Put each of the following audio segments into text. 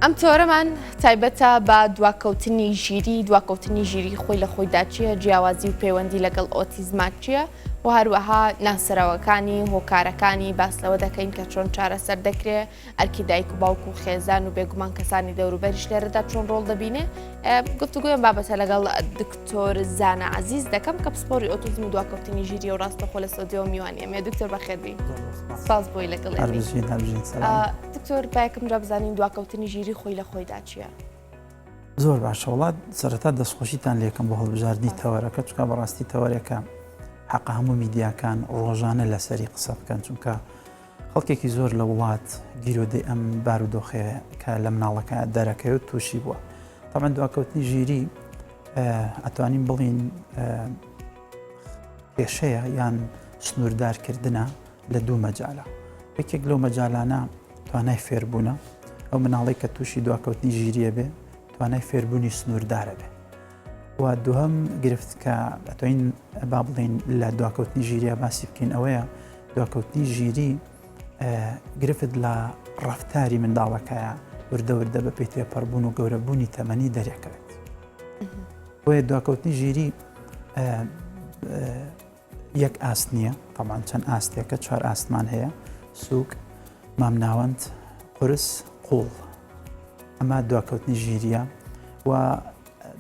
ئەم تۆرەمان تایبەتە بە دواکەوتنی ژیری دواکەوتنی ژیری خۆی لە خۆیدا چییە جیاوازی و پەیوەندی لەگەڵ ئۆتیزمات چییە و هەروەها ناسەرەوەکانی هۆکارەکانی باس لەوە دەکەین کە چۆن چارەسەر دەکرێت ئەرکی دایک و باوکو و خێزان و بێگومان کەسانی دەوروبەریش لێرەدا چۆن ڕۆڵ دەبینێ گفتوگویان بابەتە لەگەڵ دکتۆر زانە عەزیز دەکەم کە پسپۆری ئۆتیزم و دواکەوتنی ژیری و ڕاستەخۆ لە سۆدیۆ میوانیە مێ دکتۆر بەخێربی سپاس بۆی لەگەڵ دکتۆر باەکەم جا بزانین دواکەوتنی ژیری خۆی لە خۆیدا چییە؟ زۆر باشە وڵات سەرەتا دەستخۆشیتان لێکم بۆ هەڵبژاردننی تەوەرەکە چکە بەڕاستی تەوەرەکە حەق هەموو میدیاکان ڕۆژانە لەسەری قسە بکەن چونکە خەڵکێکی زۆر لە وڵات گیرۆدەی ئەم بارودۆخەیە کە لە مناڵەکە دەرەکەوت تووشی بووە. تامان دواکەوتنی ژیری ئەتوانین بڵین کێشەیە یان سنووردارکردنە لە دوو مەجالە. یەکێک لەو مەجالانە توانای فێربوونە، ئەو مناڵی کە تووشی دواکەوتنی ژیریە بێ توانای فێربوونی سنووردارە بێ. و دووهەم گرفت کە ئەتوانین با بڵین لە دواکەوتنی ژیریە باسی بکەین ئەوەیە دواکەوتنی ژیری گرفت لە ڕەفتاری منداڵەکەیە وردە وردە بە پێی تێپەڕبوون و گەورەبوونی تەمەنی دەرێکەوێت. بۆیە دواکەوتنی ژیری یەک ئاست نییە، تەمان چەند ئاستێکە 4 ئاستمان هەیە: سووک، مامناوەند، قورس، قوڵ. ئەمە دواکەوتنی ژیریە و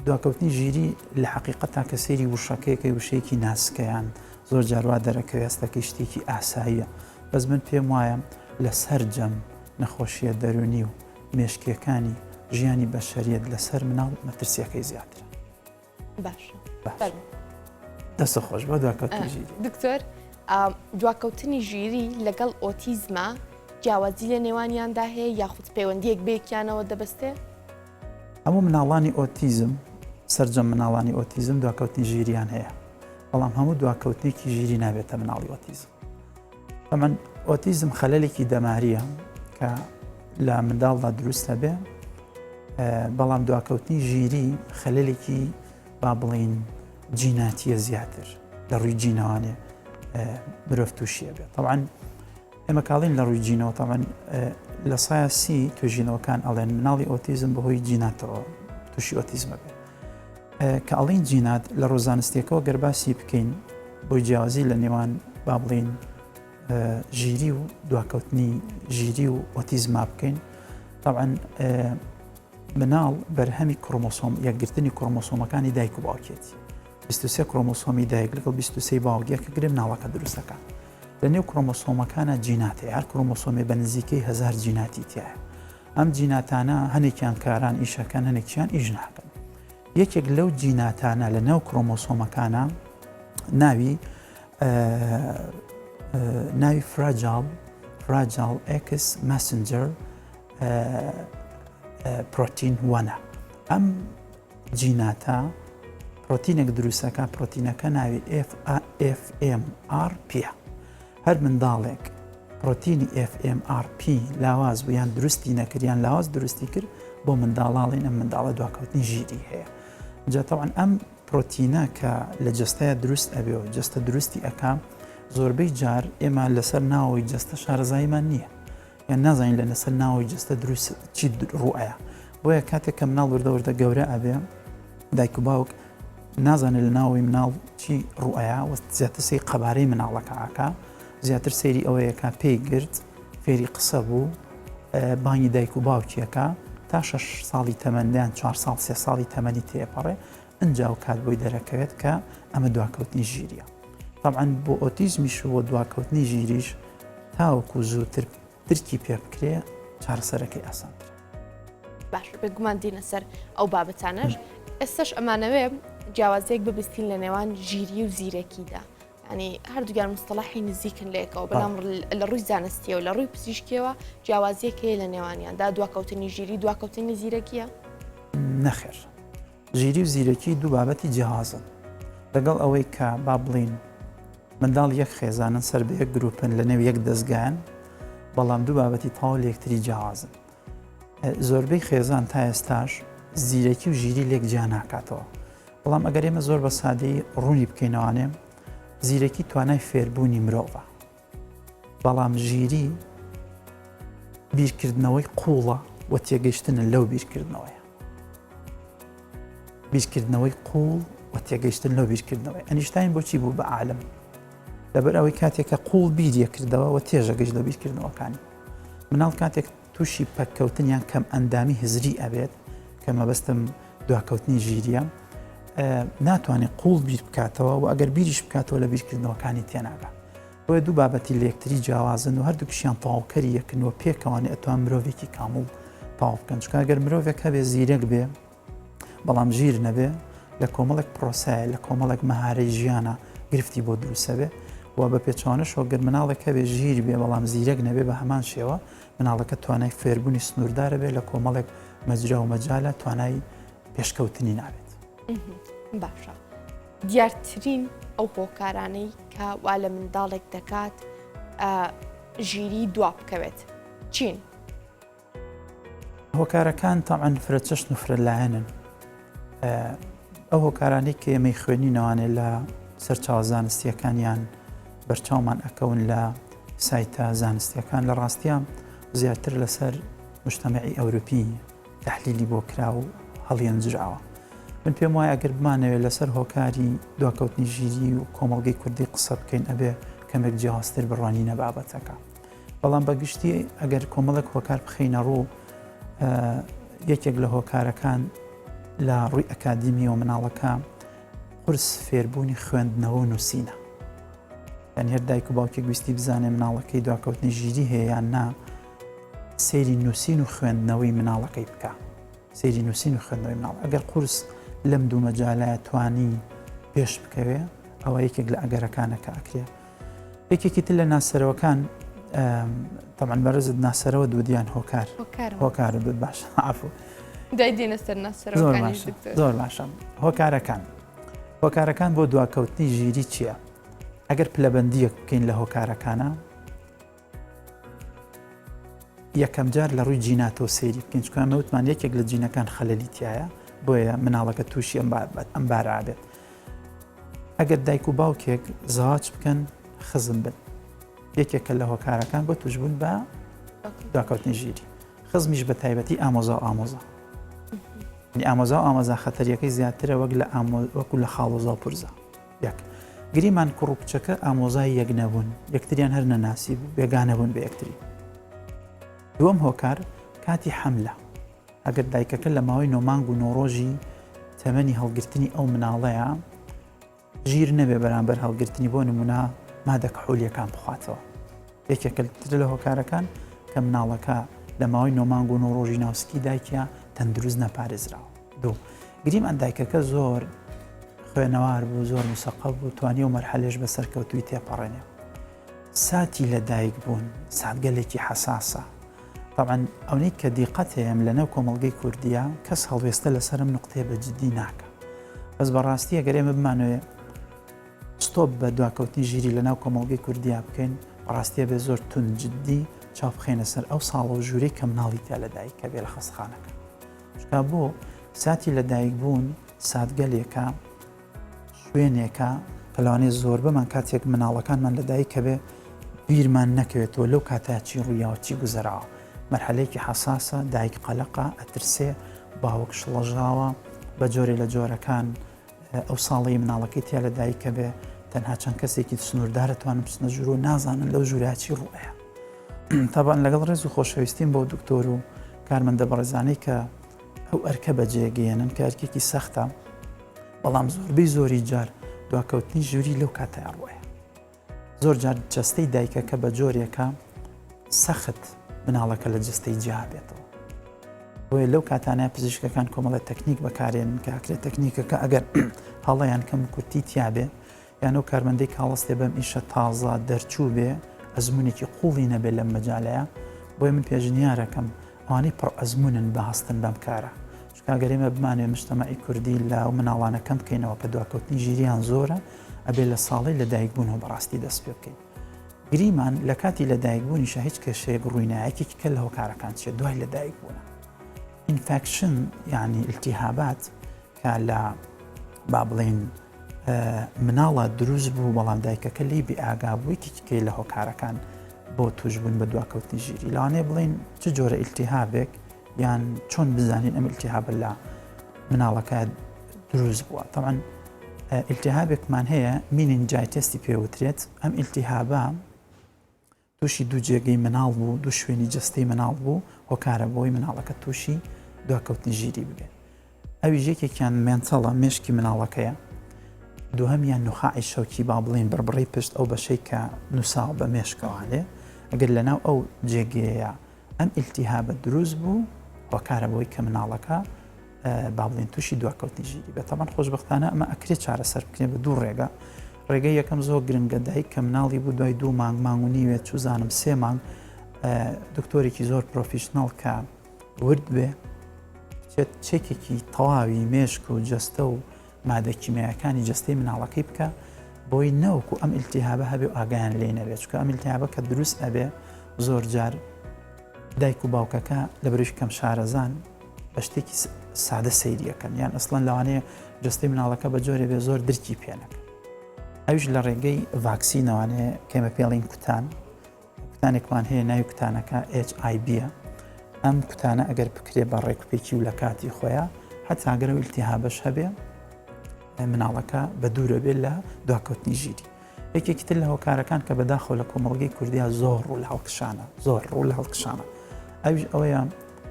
دواکەوتنی ژیری لە حەقیقەتا کە سەیری وشەکەیەکەی وشەیەکی ناسکەیان زۆر جاروا دەرەکەوێت ئەستەکەی شتێکی ئاساییە. بەس من پێم وایە لە سەرجەم نەخۆشیە دەرونی و مێشکیەکانی ژیانی بەشەریەت لەسەر مناڵ مەترسیەکەی زیاترە. باش دەستە خۆش بە دواکەوتنی ژیری. دکتۆر دواکەوتنی ژیری لەگەڵ ئۆتیزمە جیاوازی لە نێوانیاندا هەیە یاخود پەیوەندیەک بەیەکیانەوە دەبەستێ؟ هەموو مناڵانی ئۆتیزم سەرجەم مناڵانی ئۆتیزم دواکەوتنی ژیریان هەیە، بەڵام هەموو دواکەوتنێکی ژیری نابێتە مناڵی ئۆتیزم. ئەمە ئۆتیزم خەلەلێکی دەماریە کە لە منداڵدا دروستە بێ، بەڵام دواکەوتنی ژیری خەلەلێکی با بڵین جیناتیە زیاتر لە ڕووی جینەوانێ مرۆڤ تووشیە بێت. طبعاً ئێمە کاڵین لە ڕووی جینەوە تاوان لە سایەسی توێژینەوەکان ئەڵێن مناڵی ئۆتیزم بەهۆی جیناتەوە تووشی ئۆتیزمە بێت. کە ئەڵین جینات لە ڕۆزانستیەکەەوە گەرباسی بکەین بۆی جیاوازی لە نێوان با بڵین ژیری و دواکەوتنی ژیری و ئۆتیزما بکەین. طبعاً مناڵ بەرهەمی کڕۆمۆسۆم یەکگرتنی کڕۆمۆسۆمەکانی دایک و باوکێتی 23 کڕۆمۆسۆمی دایک لەگەڵ 23 باوکێکە گرێ مناڵەکە دروستەکە. لە نێو کڕۆمۆسۆمەکانە جینات هەیە، هەر کڕۆمۆسۆمی بە نزیکەی 1000 جیناتی تایە. ئەم جیناتانە هەنێکیان کاران ئیشەکەن، هەنێکیان ئیش ناکەن. یەکێک لەو جیناتانە لە ناو کڕۆمۆسۆمەکانە ناوی فراجال ئێکس مەسنجەر پرۆتین 1. ئەم جیناتە پرۆتینێک دروستەکە، پرۆتینەکە ناوی FMRP. هەر منداڵێک پرۆتینی FMRP لاواز بوو یان دروستی نەکردیان لاواز دروستی کرد بۆ منداڵاڵین ئەم منداڵە دواکەوتنی ژیری هەیە. جا تەوان ئەم پرۆتینە کە لە جەستەیە دروست ئەبێ و جەستە دروستی ئەکا زۆربەی جار ئێمە لەسەر ناوەوەی جەستە شارەزاییمان نییە، یان نازانین لە لەسەر ناوەوەی جەستە دروست چی ڕوئەیە. بۆیە کاتێک کە مناڵ وردە وردە گەورە ئەبێ دایک و باوک نازانێت لە ناوەوەی مناڵ چی ڕوئەیە و زیاتر سەیری قەبارەی مناڵەکە ئاکا، زیاتر سەیری ئەوەیەکە پێی گرت فێری قسە بوو بانگی دایک و باوکیەکە تا 6 ساڵی تەمەندیان 4 ساڵ 3 ساڵی تەمەنی تێپەڕێ ئەنجا و کات بۆی دەرەکەوێت کە ئەمە دواکەوتنی ژیریە. طبعاً بۆ ئۆتیزمیش و دواکەوتنی ژیریش تاوەکو زووتر درکی پێ بکرێ چارەسەرەکەی ئاسانتر. باش بێگومان دینە سەر ئەو بابەتانەش. ئێستاش ئەمانەوێ جیاوازیەک ببستین لە نێوان ژیری و زیرەکیدا، ینی هەردووگیان مستەڵاحی نزیکن لێکەوە، بەڵام لە ڕووی زانستیە و لە ڕووی پزیشکیەوە جیاوازیەک هەیە لە نێوانیاندا. دواکەوتنی ژیری دواکەوتنی زیرەکیە؟ نەخێر، ژیری و زیرەکی دوو بابەتی جیاوازن. لەگەڵ ئەوەی کە با بڵین منداڵ یەک خێزانن سەر بە یەک گروپن لە نێو یەک دەستگایان، بەڵام دوو بابەتی تەواو لە یەکتری جیاوازن. زۆربەی خێزان تا ئێستاش زیرەکی و ژیری لێک جیا ناکاتەوە، بەڵام ئەگەر ئێمە زۆر بە سادەی ڕوونی بکەینەوانێ زیرەکی توانای فێربوونی مرۆڤە، بەڵام ژیری بیرکردنەوەی قوڵە وە تێگەیشتنە لەو بیرکردنەوەیە بیرکردنەوەی قوڵ و تێگەیشتن لەو بیرکردنەوەی ئەنیشتاین بۆچی بوو بە عالم لەبەر ئەوەی کاتێکە قوڵ بیریە کردەوە و تێژەگەشت لە بیرکردنەوەکانی مناڵ کاتێک تووشی پەککەوتنیان کەم ئەندامی هزری ئەبێت کە مەبەستم دواکەوتنی ژیریە ناتوانێت قوڵ بیر بکاتەوە و ئەگەر بیریش بکاتەوە لە بیرکردنەوەکانی تێناگات بۆیە دوو بابەتی لە یەکتری جیاوازن و هەردووکشیان تەواوکەری یەکنەوە پێکەوانێت ئەتوان مرۆڤێکی کامڵ تەواو بکەن چکە ئەگەر مرۆڤێک هەبێ زیرەک بێ بەڵام ژیر نەبێ لە کۆمەڵێک پرۆسایە لە کۆمەڵێک مەهارەی ژیانە گرفتی بۆ دروستە بێ و بە پێچوانەشەوە گەر مناڵێک هەبێ ژیر بێ بەڵام زیرەک نەبێ بە هەمان شێوە مناڵەکە توانای فێربوونی سنووردارە بێ لە کۆمەڵێک مەجرا و مەجالە توانای پێشکەوتنی نابێت. باشە دیارترین ئەو هۆکارانەی کە وا لە منداڵێک دەکات ژیری دوا بکەوێت چین؟ هۆکارەکان تاعاان فرەچەشن و فرەلایەنن ئەو هۆکارانەی کە ئێمەی خوێنینەوانێت لە سەرچاو زانستیەکانیان بەرچاومان ئەکەون لە سایتە زانستیەکان لە ڕاستیان زیاتر لەسەر مجتەمەعی ئەوروپی تەحلیلی بۆ کرا و هەڵیەنجراوە من پێم وایە ئەگەر بمانەوێت لەسەر هۆکاری دواکەوتنی ژیری و کۆمەڵگەی کوردی قسە بکەین ئەبێ کەمێک جیاوازتر بڕوانینە بابەتەکە بەڵام بەگشتی ئەگەر کۆمەڵێک هۆکار بخینە ڕوو یەکێک لە هۆکارەکان لە ڕووی ئەکادیمی و مناڵەکە قورس فێربوونی خوێندنەوە و نووسینە یان هەر دایک و باوکێک ویستی بزانێ مناڵەکەی دواکەوتنی ژیری هەیە یان نا سەیری نووسین و خوێندنەوەی مناڵەکەی بکە سەیری نووسین و خوێندنەوەی مناڵ ئەگەر قورس لەم دوو مەجالایە توانی پێش بکەوێ ئەوە یەکێک لە ئەگەرەکانەکە ئەکرێ یەکێکی تر لە ناسەرەوەکان طبعاً بەرزت ناسەرەوە دوودیان هۆکار بێت باش عفو دایدێنە سەر ناسەرەوەکانی زۆر باشە هۆکارەکان بۆ دواکەوتنی ژیری چییە؟ ئەگەر پلەبەندیەک بکەین لە هۆکارەکانە یەکەم جار لە ڕووی جیناتەوە سەیری بکەین چکان وتمان یەکێک لە جینەکان خەلەلی تایە بۆیە مناڵەکە تووشی ئەم بارە بێت ئەگەر دایک و باوکێک زەواج بکەن خزم بن یەکێکە لە هۆکارەکان بۆ توشبوون بە دواکەوتنی ژیری خزمیش بە تایبەتی ئامۆزا و ئامۆزا ئامۆزا و ئامۆزا خەتەریەکەی زیاترە وەکو لە خاڵۆزا و پورزە یەک گریمان کوڕ و کچەکە ئامۆزای یەک نەبوون یەکتریان هەر نەناسی بوو بێگانە بوون بە یەکتری دووەم هۆکار کاتی حەملە ئەگەر دایکەکە لە ماوەی 9 مانگ و 9 ڕۆژی تەمەنی هەڵگرتنی ئەو مناڵەیە ژیر نەبێ بەرامبەر هەڵگرتنی بۆ نمونە مادە کحولیەکان بخواتەوە یەکێکە لە هۆکارەکان کە مناڵەکە لە ماوەی 9 مانگ و 9 ڕۆژی ناوسکی دایکە تەندروست نەپارێزراوە دوو گریم ئەندایکەکە زۆر خوێنەوار بوو زۆر موسەقە بوو توانی و مەرحەلێش بەسەر کەوتووی تێپەڕێنێ ساتی لە دایک بوون ساتگەلێکی حەساسە طبعاً ئەوەی کە دیقەت هەیەم لەنەو کۆمەڵگەی کوردیە کەس هەڵوێستە لەسەرم نقطەیە بە جددی ناکە بەس بەڕاستی ئەگەر ئێمە بمانوێ ستۆپ بە دواکەوتنی ژیری لەناو کۆمەڵگەی کوردیا بکەین بەڕاستیە بێ زۆر تون جددی چاو بخێنە سەر ئەو ساڵە و ژوورەی کە مناڵی تا لە دایک کە بێ لە خەستخانەکە شکا بۆ ساتی لە دایک بوون ساتگەلێکە شوێنێکە کەلوانێ زۆر بەمان کاتێک مناڵەکانمان لە دایک کە بێ بیرمان نەکەوێتەوە لەو کاتاچی ڕوویاوە چی گوزەراوە مەرحەلەیەکی حەساسە دایک قەلەقە ئەترسێ باوک شڵەژاوە بە جۆرێ لە جۆرەکان ئەو ساڵی مناڵەکەی تیا لە دایکە بێ تەنها چەند کەسێکی سنووردارە توانم بچنە ژوور و نازانن لەو ژووراچی ڕوئەیە تابان لەگەڵ ڕێز و خۆشەویستیم بۆ دکتۆر و کارمەندە بەڕێزانەی کە ئەو ئەرکە بەجێگەێنن کە ئەرکێکی سەختە بەڵام زۆربەی زۆری جار دواکەوتنی ژووری لەو کاتەیە ڕوئەیە زۆر جار جەستەی دایکەکە بە جۆرێکە سەخت مناڵەکە لە جستەی جیا بێتەوە بۆیە لەو کاتانە پزیشکەکان کۆمەڵە تەکنیک بەکارێنن کە ئەکرێت تەکنیکەکە ئەگەر هەڵەیان کەم کورتی تیابێ یان ئەو کارمەندەی کاڵستێ بەم ئیشە تازە دەرچوو بێ ئەزمونێکی قوڵی نەبێت لەم مەجالەیە بۆیە من پێشنیارەکەم ئەوانەی پڕ ئەزمونن بە هەستن بەم کارە چکاگەرێمە بمانێ مجتەمەعی کوردی لە مناڵانە کەم بکەینەوە کە دواکەوتنی ژیریان زۆرە ئەبێ لە ساڵی لە دایکبوونەوە بەڕاستی دەست پێ بکەین گریمان لە کاتی لە دایکبوونیشە هیچ کێشەیەک ڕووینایەکێکی کە لە هۆکارەکان چێت دوای لە دایکبوونە ئینفەکشن یعنی التیهابات کە لە با بڵێن مناڵە دروست بوو بەڵام دایکەکە لی بئاگا بوویکی کەی لە هۆکارەکان بۆ توشبوون بە دواکەوتنی ژیری لەوانەیە بڵێن چ جۆرە ئیلتیهابێک یان چۆن بزانین ئەم ئیلتیهابە لە مناڵەکە دروست بووە. طبعاً ئیلتیهابێکمان هەیە مینینجایتیستی پێوترێت. ئەم ئیلتیهابە تووشی دوو جێگەی مناڵ بوو، دوو شوێنی جستەی مناڵ بوو، هۆکارە بۆی مناڵەکە تووشی دواکەوتنی ژیری ببێت. ئەوی ژێکێکیان مێنچەڵە مێشکی مناڵەکەیە، دووهەمیان نوخاعی شەوکی با بڵین بڕبڕی پشت ئەو بەشەی کە نووساو بە مێشکەوانێ، ئەگەر لەناو ئەو جێگەیە ئەم ئیلتیهابە دروست بوو، هۆکارە بۆی کە مناڵەکە با بڵین تووشی دواکەوتنی ژیری بێت. تەمان خۆشبەختانە ئەمە ئەکرێت چارەسەر بکرێت بە دوو ڕێگە. ڕێگەی یەکەم زۆر گرنگە دایک کە مناڵی بوو دوای 2 مانگ مانگ و نیوێت چوزانم 3 مانگ دکتۆرێکی زۆر پرۆفیشناڵ کە ورد بێ چێکێکی تەواوی مێشک و جەستە و مادە کیمیاکانی جەستەی مناڵەکەی بکە بۆی نەوەکو ئەم ئیلتیهابە هەبێ و ئاگایان لێ نەبێت، چونکە ئەم ئیلتیهابە کە دروست ئەبێ زۆر جار دایک و باوکەکە لە بەرەوەی کەم شارەزان بە شتێکی سادە سەیریەکەن، یان ئەسڵەن لەوانەیە جەستەی مناڵەکە بە جۆرێ بێ زۆر درکی پێنەکە. ئەوش لە ڕێگەی ڤاکسینەوانەیە کێمە پێڵین کوتانێکمان هەیە ناوی کوتانەکە HIV-ە. ئەم کوتانە ئەگەر بکرێ بە ڕێکوپێکی و لە کاتی خۆیان هەتاگەرە و ئیلتیهابەش هەبێ مناڵەکە بە دوورە بێت لە دواکەوتنی ژیری. یەکێکی تر لە هۆکارەکان کە بەداخەوە لە کۆمەڵگەی کوردیا زۆر ڕوو لە هەڵکشانە، زۆر ڕوو لە هەڵکشانە. ئەوش ئەوەیە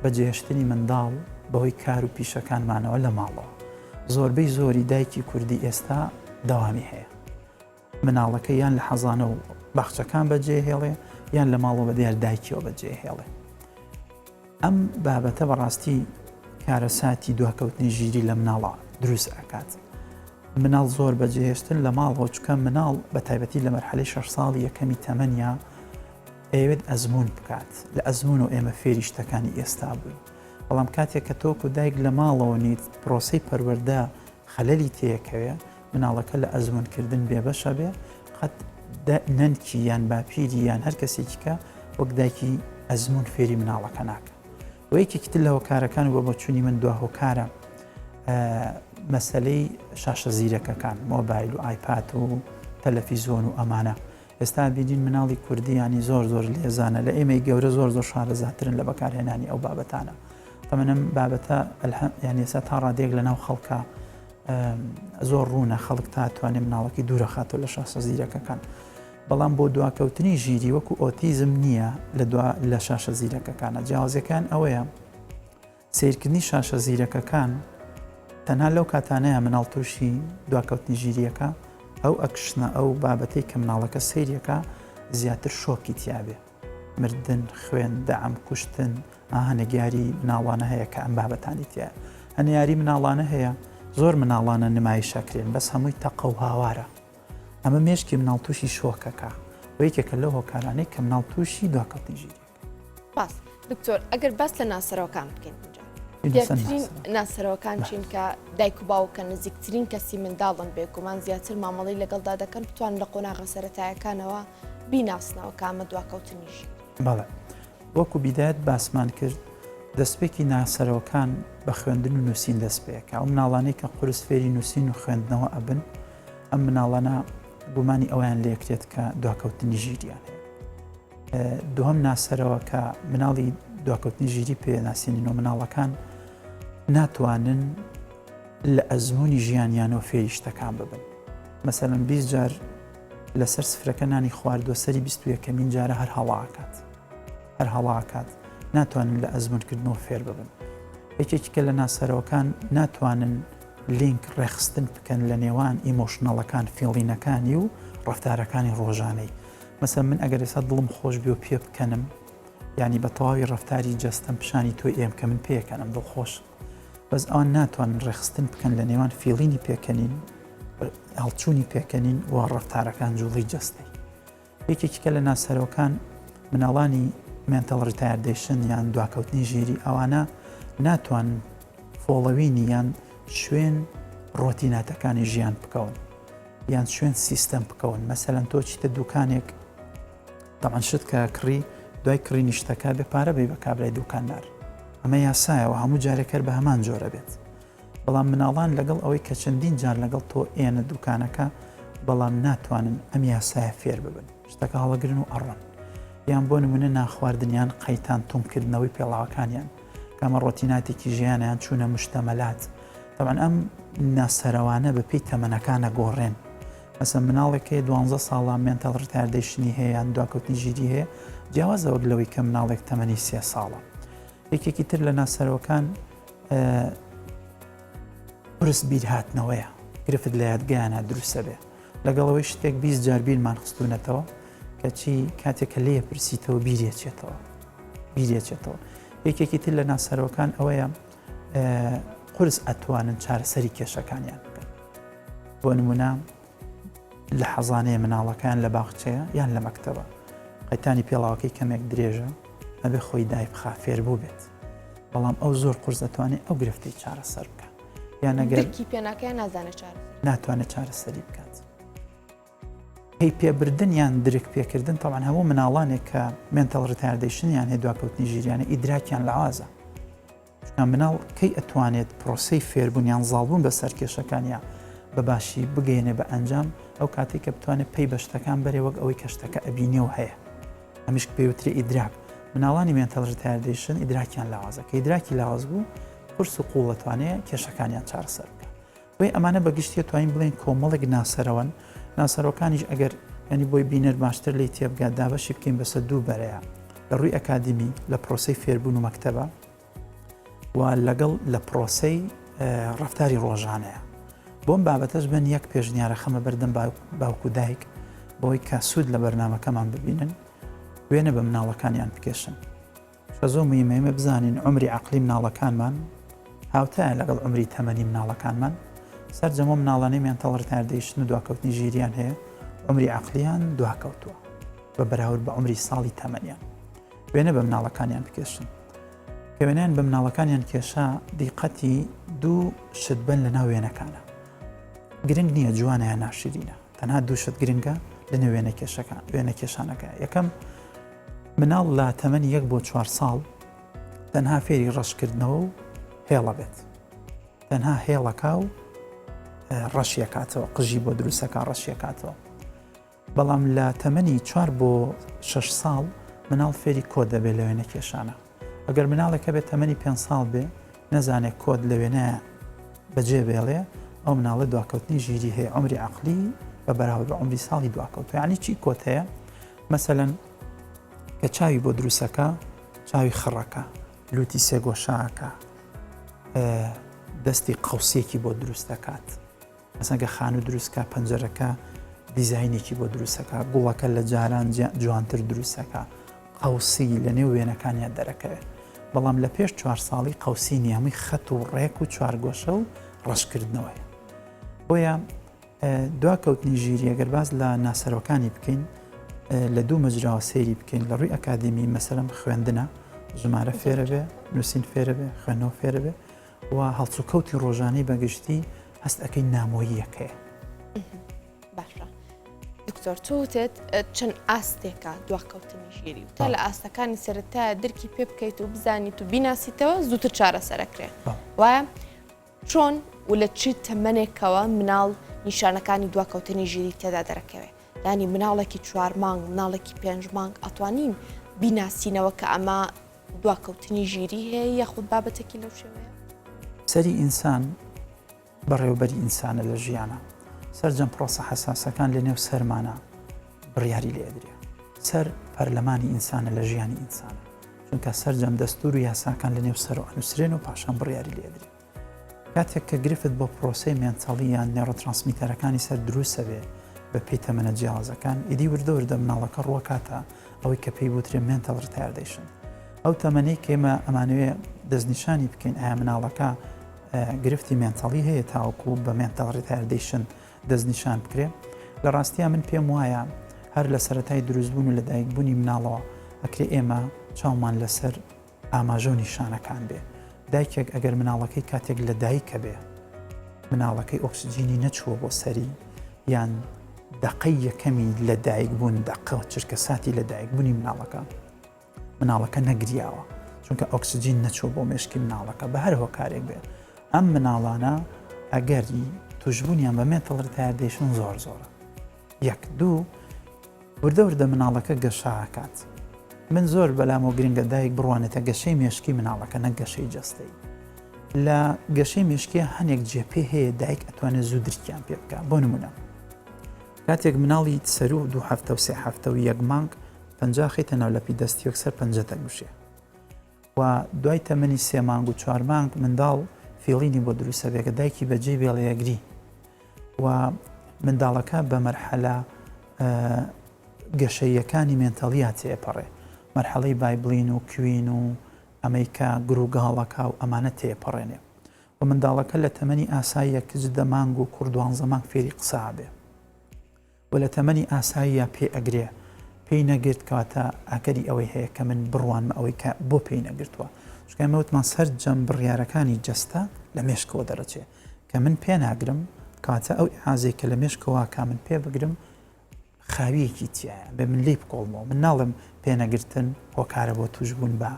بەجێهێشتنی منداڵ بەهۆی کار و پیشەکانمانەوە لە ماڵەوە. زۆربەی زۆری دایکی کوردی ئێستا داوامی هەیە. مناڵەکە یان لە حەزانە و باخچەکان بەجێهێڵێ یان لە ماڵەوە بەدیار دایکیەوە بەجێهێڵێ. ئەم بابەتە بەڕاستی کارەساتی دواکەوتنی ژیری لە مناڵە دروست ئەکات. مناڵ زۆر بەجێهێشتن لە ماڵەوە، چونکە مناڵ بە تایبەتی لە مەرحەلەی 6 ساڵی یەکەمی تەمەنیا ئەوێت ئەزمون بکات، لە ئەزمون و ئێمە فێری شتەکانی ئێستا بووین. بەڵام کاتێک کە تۆک و دایک لە ماڵەوە نیت پرۆسەی پەروەردە خەلەلی تێکەوێ، مناڵەکە لە ئەزمونکردن بێبەشە بێ، قەت نەنکی یان باپیری یان هەر کەسێکی کە وەک دایکی ئەزمون فێری مناڵەکە ناکە. و یەکێکی تر لە هۆکارەکان و بۆ چوونی من دوا هۆکارە مەسەلەی شاشە زیرەکەکان، مۆبایل و ئایپات و تەلەڤیزۆن و ئەمانە. ئێستا بینین مناڵی کوردیانی زۆر لێزانە، لە ئێمەی گەورە زۆر شارەزاترن لە بەکارهێنانی ئەو بابەتانە. تەمەنم بابەتە یان ئێستا تا ڕادێک لە ناو خەڵکە زۆر ڕوونە، خەڵک تا توانێت مناڵەکەی دوورە خاتەوە لە شاشە زیرەکەکان. بەڵام بۆ دواکەوتنی ژیری وەکو ئۆتیزم نییە لە شاشە زیرەکەکانە. جیاوازەکان ئەوەیە سیرکردنی شاشە زیرەکەکان تەنها لەو کاتانەیە مناڵ تووشی دواکەوتنی ژیریەکە ئەو ئەکشنە ئەو بابەتەی کە مناڵەکە سیرەکە زیاتر شۆکی تیاابێ، مردن، خوێن، دەعم، کوشتن، هەنێگیاری مناڵانە هەیە کە ئەم بابەتانی تایە. هەنیاری مناڵانە هەیە، زۆر مناڵانە نمایشەکرێن، بەس هەمووی تەقە و هاوارە. ئەمە مێشکی مناڵ تووشی شۆکەکە و یەکێکە لەو هۆکارانەی کە مناڵ تووشی دواکەوتنی ژیری. باس دکتۆر ئەگەر بەس لە ناسەرەوەکان بکەین دیارترین ناسەرەوەکان چین کە دایک و باوکە نزیکترین کەسی منداڵن بێگومان زیاتر مامەڵی لەگەڵدا دەکەن بتوان لە قۆناغە سەرەتایەکانەوە بیناسنەوە کامە دواکەوتنی ژیری. بەڵێ وەکو بیدایەت باسمان کرد، دەستپێکی ناسەرەوەکان بە خوێندن و نووسین دەست پێەکە. ئەو مناڵانەی کە قورس فێری نووسین و خوێندنەوە ئەبن، ئەم مناڵانە گومانی ئەویان لێکرێت کە دواکەوتنی ژیریان هەیە. دووەم ناسەرەوە کە مناڵی دواکەوتنی ژیری پێناسیێنین و مناڵەکان ناتوانن لە ئەزمموی ژیانیانەوە فێری شتەکان ببن. مەسەلەن 20 جار لەسەر سفرەکە نانی خواردووە سەری 21مین جارە هەر هەڵاکات ناتوانن لە ئەزمونکردنەوە فێر ببن. یەکێکی کە لە ناسەرەوەکان ناتوانن لینک ڕێخستن بکەن لە نێوان ئیمۆشنەڵەکان، فێڵینەکانی و ڕەفتارەکانی ڕۆژانەی. مەسەن من ئەگەر ئێستا دڵم خۆش بێ و پێ بکەنم، یعنی بە تەواوی ڕەفتاری جەستەم پیشانی تۆی ئێم کە من پێکەنم دڵخۆش، بەس ئەوان ناتوانن ڕێخستن بکەن لە نێوان فێڵینی پێکەنین، هەڵچوونی پێکەنین و ڕەفتارەکان جوڵی جەستەی. یەکێکی کە لە ناسەرەوەکان مناڵانی مێنتەڵ ڕیتایردیشن یان دواکەوتنی ژیری ئەوانە ناتوانن فۆڵەوینی یان شوێن ڕۆتیناتەکانی ژیان بکەون یان شوێن سیستەم بکەون. مەسەلەن تۆ چیتە دوکانێک تەمان شت کە کڕی دوای کڕینی شتەکە بێ پارە بێ بە کابرای دوکاندار، ئەمە یاسایەوە هەموو جارێکەر بە هەمان جۆرە بێت. بەڵام مناڵان لەگەڵ ئەوەی کە چەندین جار لەگەڵ تۆ ئێنە دوکانەکە بەڵام ناتوانن ئەم یاسایە فێر ببن، شتەکە هەڵەگرن و ئەڕۆن. یان بۆ نمونە ناخواردنیان قەیتان تومکردنەوەی پێڵاوەکانیان کامە ڕۆتیناتێکی ژیانیان چوونە مشتەمەلات طبعاً ئەم ناسەرەوانە بە پێی تەمەنەکانە گۆڕێن مەسەن مناڵێکی 12 ساڵان مێنتەڵ ڕتاردێشنی هەیە یان دواکەوتنی ژیری هەیە جیاوازەوە لەوەی کە مناڵێک تەمەنی 3 ساڵە یەکێکی تر لە ناسەرەوەکان پرس بیر هاتنەوەیە گرفت لە یادگایانە دروستە بێ لەگەڵەوەی شتێک 20 جار بیرمان خستوونەتەوە کەچی کاتێکە لێ پرسیتەوە بیرێچێتەوە یەکێکی تر لە ناسەرەوەکان ئەوەیە قرس ئەتوانن چارەسەری کێشەکانیان بکەن بۆ نمونە لە حەزانەیە مناڵەکان لە باخچەیە یان لە مەکتەبە قەیتانی پێڵاوەکەی کەمێک درێژە ئەبێ خۆی دای بخا فێر بوو بێت بەڵام ئەو زۆر قورس دەتوانێت ئەو گرفتی چارەسەر بکە یان ئەگەر پێناکە نازانێت ناتوانێت چارەسەری بکات هی پێبردن یان درک پێکردن تەوان هەموو مناڵانێک کە مێنتەڵ ڕتاردێشن یان هەیە دواکەوتنی ژیریانە ئیدراکیان لە ئازە مناڵ کەی ئەتوانێت پرۆسەی فێربوون یان زاڵبوون بەسەر کێشەکانیان بە باشی بگەینێ بە ئەنجام ئەو کاتێک کە بتوانێت پێی بە شتەکان بەرێ وەک ئەوەی کە شتەکە ئەبینێەوە هەیە ئەمیش پێوتری ئیدراک مناڵانی مێنتەڵ ڕتاردێشن ئیدراکیان لاوازە کە ئیدراکی لاواز بوو قورس و قوڵ دەتوانێت کێشەکانیان چارەسەر بکە بۆی ئەمانە بەگشتی توانین بڵێن کۆمەڵێک ناسەرەوەن ناسەرەوەکانیش ئەگەر ینی بۆی بینەر باشتر لی تێبگات دابەشی بکەین بەسەر دوو بەرەیە لە ڕووی ئەکادمی لە پرۆسەی فێربوون و مەکتەبە و لەگەڵ لە پرۆسەی ڕەفتاری ڕۆژانەیە بۆم بابەتەش بن یەک پێشنیارە خەمە بەردەم باوکو دایک بۆی کە سوود لە بەرنامەکەمان ببینن وێنە بە مناڵەکانیان بکێشن زۆر مهمە بزانین عمری عەقلی مناڵەکانمان هاوتایە لەگەڵ عمری تەمەنی مناڵەکانمان سەرجەمە مناڵانەی مێنتەڵ ڕتاردێشن و دواکەوتنی ژیریان هەیە عمری عەقلیان دواکەوتووە بە بەراورد بە عمری ساڵی تەمەنیان وێنە بە مناڵەکانیان بکێشن کە وێنیان بە مناڵەکانیان کێشا دیقەتی دوو شت بن لە ناو وێنەکانە گرنگ نییە جوانە یان ناشرینە تەنها دوو شت گرنگە لەنێو وێنە کێشانەکە یەکەم مناڵ لە تەمەنی 1 بۆ 4 ساڵ تەنها فێری ڕەشکردنەوە و هێڵە بێت تەنها هێڵەکە و ڕەشیەکاتەوە قژی بۆ دروستەکە ڕەشیەکاتەوە بەڵام لە تەمەنی 4 بۆ 6 ساڵ مناڵ فێری کۆد دەبێت لە وێنە کێشانە ئەگەر مناڵێکە بێت تەمەنی 5 ساڵ بێ نەزانێت کۆد لە وێنەیە بەجێ بێڵێ ئەو مناڵە دواکەوتنی ژیری هەیە عمری عەقلی بە بەراورد بە عمری ساڵی دواکەوت یعنی چی کۆت هەیە مەسەلەن کە چاوی بۆ دروستەکە چاوی خڕەکە لوتی سێگۆشاکە دەستی قەوسێکی بۆ دروست دەکات مەسەنگە خانوو دروستکە پەنجەرەکە دیزاینێکی بۆ دروستەکە گوڵەکە لە جاران جوانتر دروستەکە قەوسی لە نێو وێنەکانیان دەرەکەوێت بەڵام لە پێش 4 ساڵی قەوسی نیەمەی خەت و ڕێک و چوارگۆشە و ڕەشکردنەوەی بۆیە دواکەوتنی ژیری ئەگەر باز لە ناسەرەوەکانی بکەین لە دوو مەجراوە سەیری بکەین لە ڕووی ئەکادمی مەسەلەن خوێندنە ژمارە فێرە بێ نووسین فێرە بێ خوێندنەوە فێرە بێ و هەڵسوکەوتی ڕۆژانەی بەگشتی هەست ئەەکەی نامۆییەکەیە باشە دکتۆر توتت چەند ئاستێکە دواکەوتنی ژیری و تا لە ئاستەکانی سەرەتایە درکی پێ بکەیت و بزانیت و بیناسیتەوە زووتر چارەسەرەکرێت وایە چۆن و لە چی تەمەنێکەوە مناڵ نیشانەکانی دواکەوتنی ژیری تێدا دەرەکەوێت ینی مناڵێکی 4 مانگ مناڵێکی 5 مانگ ئەتوانین بیناسینەوە کە ئەمە دواکەوتنی ژیری هەیە یاخود بابەتێکی لەو شێوەیە سەری ئینسان بەڕێوەبەری ئینسانە لە ژیانە سەرجەم پرۆسە حەساسەکان لە نێو سەرمانە بڕیاری لێدرێ سەر پەرلەمانی ئینسانە لە ژیانی ئینسانە چونکە سەرجەم دەستور و یاساکان لە نێو سەر و ئەنووسرێن و پاشان بڕیاری لێدرێ کاتێک کە گرفت بۆ پرۆسەی مێنتەڵی یان نێڕۆترانسمیتەرەکانی سەر دروستە بێ بە پێی تەمەنە جیاوازەکان ئیدی وردە مناڵەکە ڕوەکاتە ئەوەی کە پێی بوترێ مێنتەڵ ڕتاردێشن ئەو تەمەنەی کێمە ئەمانوێ دەستنیشانی بکەین ئایا مناڵەکە گرفتی مێنتەڵی هەیە تاوەکو بە مێنتەڵ ڕتاردێشن دەستنیشان بکرێ لە ڕاستیە من پێم وایە هەر لە سەرەتای دروستبوون و لە دایکبوونی مناڵەوە ئەکرێ ئێمە چاومان لەسەر ئاماژە و نیشانەکان بێ دایکێک ئەگەر مناڵەکەی کاتێک لە دایکە بێ مناڵەکەی ئۆکسجینی نەچووە بۆ سەری یان دقەی یەکەمی لە دایکبوون دقە چرکە ساتی لە دایکبوونی مناڵەکە نەگریاوە چونکە ئۆکسجین نەچوو بۆ مێشکی مناڵەکە بە هەر هۆکارێک بێت ئەم مناڵانە ئەگەری توشبوونیان بە مێنتەڵ ڕتاردێشن زۆر زۆرە 1 2 وردە مناڵەکە گەشاکات من زۆر بەلامەوە گرنگە دایک بڕوانێتە گەشەی مێشکی مناڵەکە نەک گەشەی جەستەی. لە گەشەی مێشکیە هەنێک جێپێ هەیە دایک ئەتوانێت زوو درکیان پێ بکە. بۆ نمونە کاتێک مناڵی سەر و 2 هەفتە و 3 هەفتە و 1 مانگ 50 خیتە ناو لەپی دەستی وەکسەر 50 دەگوشێ و دوای تەمەنی 3 مانگ و 4 مانگ منداڵ فێڵینی بۆ دروستە بێکە دایکی بەجێ بێڵەیەگری و منداڵەکە بە مەرحەلە گەشەیەکانی مێنتەڵیا تێپەڕێ، مەرحەڵەی بایبلین و کوین و ئەمریکا گروگاڵەکە و ئەمانە تێپەڕێنێ و منداڵەکە لە تەمەنی ئاساییە کچدە مانگ و کوردوانزە مانگ فێری قسە بێ و لە تەمەنی ئاساییە پێ ئەگرێ پێی نەگرت کاتە ئاگەری ئەوەی هەیە کە من بڕوانمە ئەوەی کە بۆ پێی نەگرتووە شکایمەوتمان سەر جەم بڕیارەکانی جەستە لە مێشکەوە دەڕەچێ کە من پێ ناگرم کاتە ئەو ئازێک کە لە مێشکەوە کا من پێ بگرم خاویەکی تایە بێ من لی بکۆڵمەوە من ناڵم پێنەگرتن هۆکارە بۆ توشبوون بە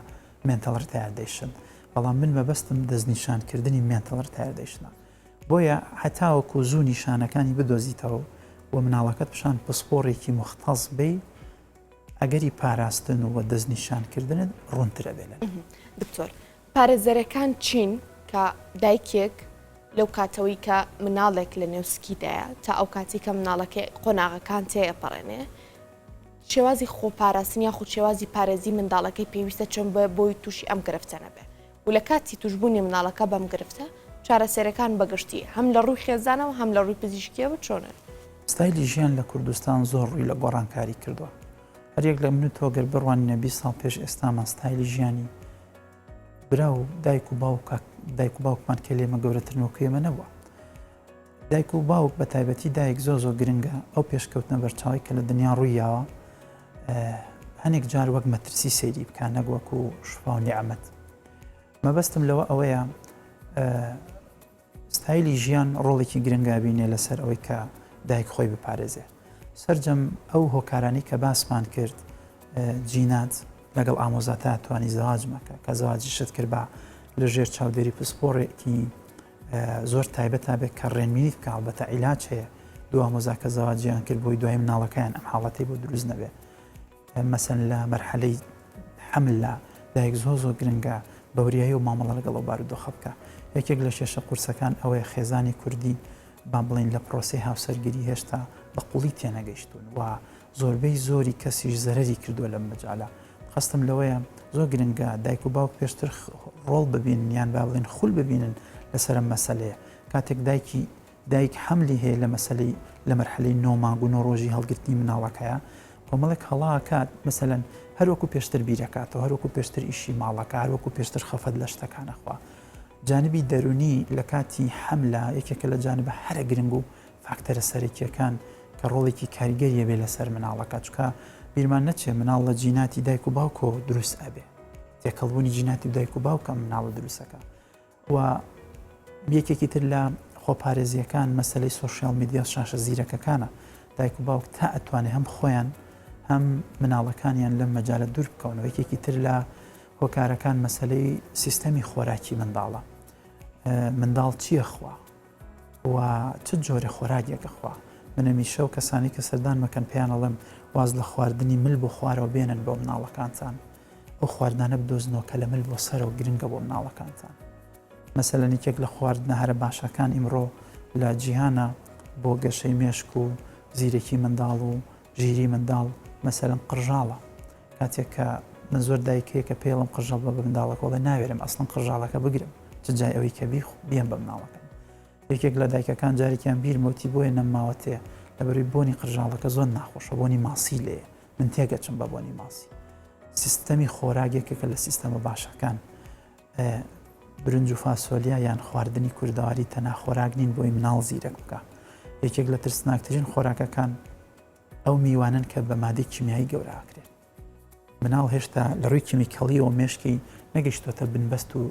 مێنتەڵ ڕتایردیشن بەڵام من مەبەستم دەستنیشانکردنی مێنتەڵ ڕتایردیشنە بۆیە هەتاوەکو زوو نیشانەکانی بدۆزیتەوە و مناڵەکەت پیشان پسپۆڕێکی مختەز بێ ئەگەری پاراستن و دەستنیشانکردنت ڕوونترە بێنە. دکتۆر پارێزەرەکان چین کە دایکێک لەو کاتەوەی کە مناڵێک لە نێوسکیدایە تا ئەو کاتی کە مناڵەکە قۆناغەکان تێپەڕێنێ شێوازی خۆپاراستنی یاخود شێوازی پارێزی منداڵەکەی پێویستە چۆن بۆی تووشی ئەم گرفتە نەبێ و لە کاتی توشببوونی مناڵەکە بەم گرفتە چارەسەرەکان بەگشتی هەم لە ڕووی خێزانەوە هەم لە ڕووی پزیشکیەوە چۆنە؟ ستایلی ژیان لە کوردستان زۆر ڕووی لە گۆڕانکاری کردووە هەرێک لە من و تۆگەر بڕوانینە 20 ساڵ پێش ئێستامان ستایلی ژیانی برا و دایک و باوکمان کە لێمە گەورەترنەوەکە ئێمە نەبووە. دایک و باوک بە تایبەتی دایک زۆ گرنگە ئەو پێشکەوتنە بەرچاوی کە لە دنیا ڕوویاوە هەنێک جار وەک مەترسی سەیری بکان نەک وەکو شفا و نیعەمەت. مەبەستم لەوە ئەوەیە ستایلی ژیان ڕۆڵێکی گرنگا بینێ لەسەر ئەوەی کە دایک خۆی بپارێزێ. سەرجەم ئەو هۆکارانی کە باسمان کرد جینات لەگەڵ ئامۆزاتا توانی زەواج مەکە کە زەواجی شت کرد بە لە ژێر چاودێری پسپۆڕێکی زۆر تایبەت بێت کە ڕێنمینیت بکە بەتە عیلاج هەیە دو ئامۆزاکە زەواجیان کرد بۆی دوای مناڵەکەیان ئەم حاڵەتی بۆ دروست نەبێت مەسەن لە مەرحەلەی حملە دایک زۆ گرنگە بەوریایی و مامەڵە لەگەڵەوە بارودۆخە بکە. یەکێک لە شێشە قورسەکان ئەوەیە خێزانی کوردی با بڵین لە پرۆسی هاوسەرگیری هێشتا بە قوڵی تێنەگەیشتون و زۆربەی زۆری کەسیش زەرەری کردووە لەم مەجاالە. خستم لەوەیە زۆر گرنگە دایک و باوک پێشتر ڕۆڵ ببینن یان با بڵین خول ببینن لەسەر مەسەلەیە کاتێک دایک حملی هەیە لە مەسەلەی لە مەرحەلەی 9 مانگ و 9 ڕۆژی هەڵگرتنی مناڵەکەیە کۆمەڵێک هەڵاکات مەسەلەن هەروەکو پێشتر بیرەکاتەوە هەروەکو پێشتر ئیشی ماڵەکە هەروەکو پێشتر خەفەت لە شتەکانەخوا جانبی دەرونی لە کاتی حملە یەکێکە لە جانبە هەرە گرنگ و فاکتەرە سەرەکیەکان کە ڕۆڵێکی کاریگەریە بێ لەسەر مناڵەکە چکە بیرمان نەچێ مناڵ لە جیناتی دایک و باوکۆ دروست ئەبێ تێکەڵبوونی جیناتی دایک و باوکە مناڵە دروستەکە و یەکێکی تر لە خۆپارێزیەکان مەسلەی سۆشیال میدیا شاشە زیرەکەکانە دایک و باوک تا ئەتوانێت هەم خۆیان هەم مناڵەکانیان لەم مەجالە دوور بکەونەوە یەکێکی تر لە هۆکارەکان مەسلەی سیستەمی خۆراکی منداڵە منداڵ چییە خوا و چ جۆرە خۆراکێکە خوا منەمیشە و کەسانی کە سەردان مەکەن پێیان ئەڵێم واز لە خواردنی مل بۆ خوارەوە بێنن بۆ مناڵەکانتان ئەو خواردانە بدۆزنەوە کە لە مل بۆ سەرەوە گرنگە بۆ مناڵەکانتان مەسەلەن یەکێک لە خواردنە هەرە باشەکان ئیمڕۆ لە جیهانە بۆ گەشەی مێشک و زیرەکی منداڵ و ژیری منداڵ مەسەلەن قژاڵە کاتێک کە من زۆر دایکەیە کە پێڵم قژەڵ بە منداڵەکە وڵێ ناوێرم ئەسڵن قژاڵەکە بگرم چ جای ئەوەی کە بیێن بە مناڵەکەم یەکێک لە دایکەکان جارێکیان بیرمەوتی بۆیە نەماوەتێ لەبەروی بۆنی قژاڵەکە زۆر ناخۆشە بۆنی ماسی لێ من تێگەچم بە بۆنی ماسی سیستەمی خۆراکێکێکە لە سیستەمە باشەکان برنج و فاسۆلیا یان خواردنی کوردەواری تەنها خۆراک نین بۆی مناڵ زیرەک بکە یەکێک لە ترسناکترین خۆراکەکان ئەو میوانن کە بە مادەی کیمیایی گەوراکرێن مناڵ هێشتا لە ڕووی کیمیکەڵیەوە مێشکی نەگەیشتوتە بنبەست و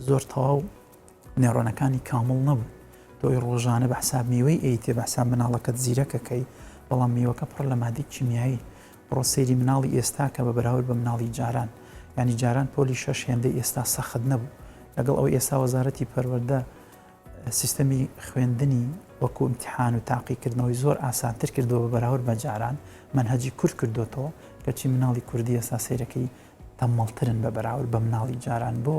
زۆر تەواو نێڕۆنەکانی کامڵ نەبوو تۆی ڕۆژانە بە حساب میوەی ئەیتێ بە حساب مناڵەکەت زیرەکەکەی بەڵام میوەکە پڕ لە مادەی کیمیایی بڕۆ سەیری مناڵی ئێستا کە بە بەراورد بە مناڵی جاران ینی جاران پۆلی 6 هێندەی ئێستا سەخت نەبوو لەگەڵ ئەوەی ئێستا وەزارەتی پەروەردە سیستەمی خوێندنی وەکو امتحان و تاقیکردنەوەی زۆر ئاسانتر کردەوە بە بەراورد بە جاران منهەجی کورد کردوتەوە کەچی مناڵی کوردی ئێستا سەیرەکەی تەمەڵترن بە بەراورد بە مناڵی جاران بۆ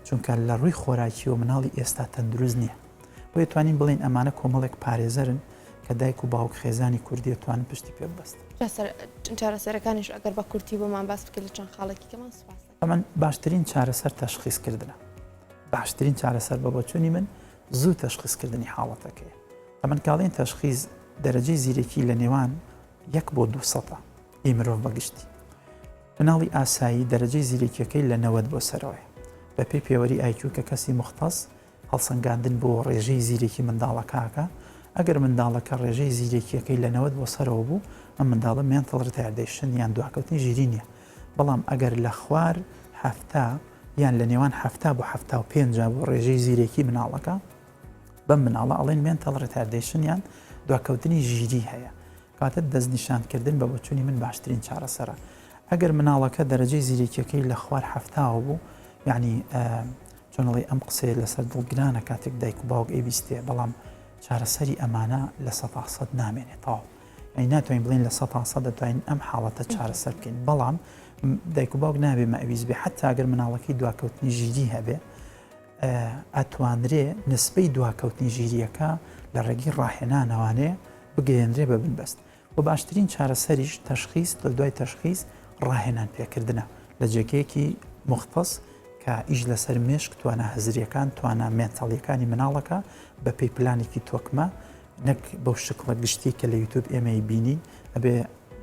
چونکە لە ڕووی خۆراکیەوە مناڵی ئێستا تەندروست نییە بۆ توانین بڵین ئەمانە کۆمەڵێک پارێزەرن کە دایک و باوک خێزانی کوردی توانن پشتی پێ ببەست. چارەسەرەکانیش ئەگەر بە کورتی بۆمان باس بکە لە چەند خاڵێکی کەمان سوپاس. ئەمن باشترین چارەسەر تەشخیصکردنە. باشترین چارەسەر بە بۆچوونی من زوو تەشخیصکردنی حاڵەتەکەی. ئەمن کاڵین تەشخیص دەرەجەی زیرەکی لە نێوان 1 بۆ 200 ئی مرۆڤ بەگشتی. مناڵی ئاسایی دەرەجەی زیرەکیەکەی لە 90 بۆ سەرەوەی بە پێی پێوەری ئایکیو کە کەسی مختص هەڵسەنگاندن بۆ ڕێژەی زیرەکی منداڵەکەکە ئەگەر منداڵەکە ڕێژەی زیرەکیەکەی لە 90 بۆ سەرەوە بوو ئەم منداڵە mental retardation یان دواکەوتنی ژیری نییە بەڵام ئەگەر لە خوار هەفتا یان لە نێوان هەفتا بۆ 75 بۆ ڕێژەی زیرەکی مناڵەکە بەم مناڵە ئەڵێن mental retardation یان دواکەوتنی ژیری هەیە کاتە دەستنیشانکردن بە بۆچوونی من باشترین چارەسەرە ئەگەر مناڵەکە دەرەجەی زیرەکیەکەی لە خوار هەفتاوە بوو یعنی چۆنڵی ئەم قسەیە لەسەر دڵگرانە کاتێک دایک و باوک ئەیویستێ بەڵام چارەسەری ئەمانە لە 100% نامێنێتەوە ئەی ناتوانین بڵین لە 100% دەتوانین ئەم حاڵەتە چارەسەر بکەین بەڵام دایک و باوک نابێ مەویست بێ حتا ئەگەر مناڵەکەی دواکەوتنی ژیری هەبێ ئەتوانرێ نسبەی دواکەوتنی ژیریەکە لە ڕێگی ڕاهێنانەوانەیە بگەێنرێ بە بنبەست و باشترین چارەسەریش تەشخیص لە دوای تەشخیص ڕاهێنان پێکردنە لە جێگەیەکی مختص کە ئیش لەسەر مێشک توانە هەزریەکان توانە مێنتەڵیەکانی مناڵەکە بە پێی پلانێکی تۆکمە نەک بەو شکڵە گشتی کە لە یوتیوب ئێمەی بینی ئەبێ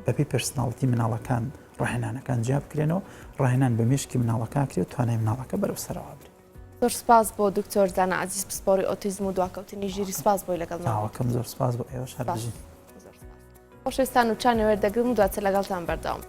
بەپی پرسناڵەتی مناڵەکان ڕاهێنانەکان جیا بکرێنەوە ڕاهێنان بە مێشکی مناڵەکان کرێت توانای مناڵەکە بەرەو سەرەوە بێت. زۆر سپاس بۆ دکتۆر زانا عەزیز پسپۆڕی ئۆتیزم و دواکەوتنی ژیری سپاس بۆی لەگەڵ زۆر سپاس بۆ ئێوە شەربژین. خۆشەویستان و چانەوەێر دەگرم و دواتر لەگەڵتان بەردەوام.